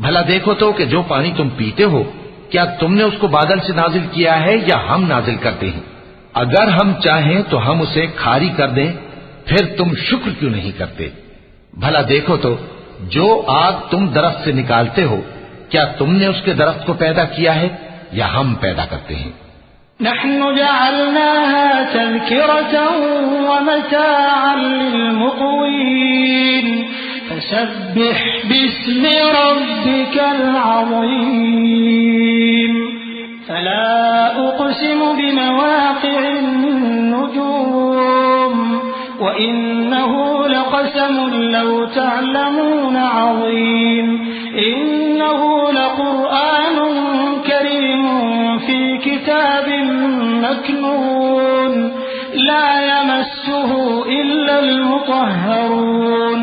بھلا دیکھو تو کہ جو پانی تم پیتے ہو کیا تم نے اس کو بادل سے نازل کیا ہے یا ہم نازل کرتے ہیں؟ اگر ہم چاہیں تو ہم اسے کھاری کر دیں، پھر تم شکر کیوں نہیں کرتے؟ بھلا دیکھو تو جو آگ تم درخت سے نکالتے ہو کیا تم نے اس کے درخت کو پیدا کیا ہے یا ہم پیدا کرتے ہیں؟ نحن جعلناها تذكرة ومتاعا للمقوين فسبح باسم ربك العظيم فلا أقسم بمواقع النجوم وإنه لقسم لو تعلمون عظيم إنه لقرآن كريم في كتاب مكنون لا يمسه إلا المطهرون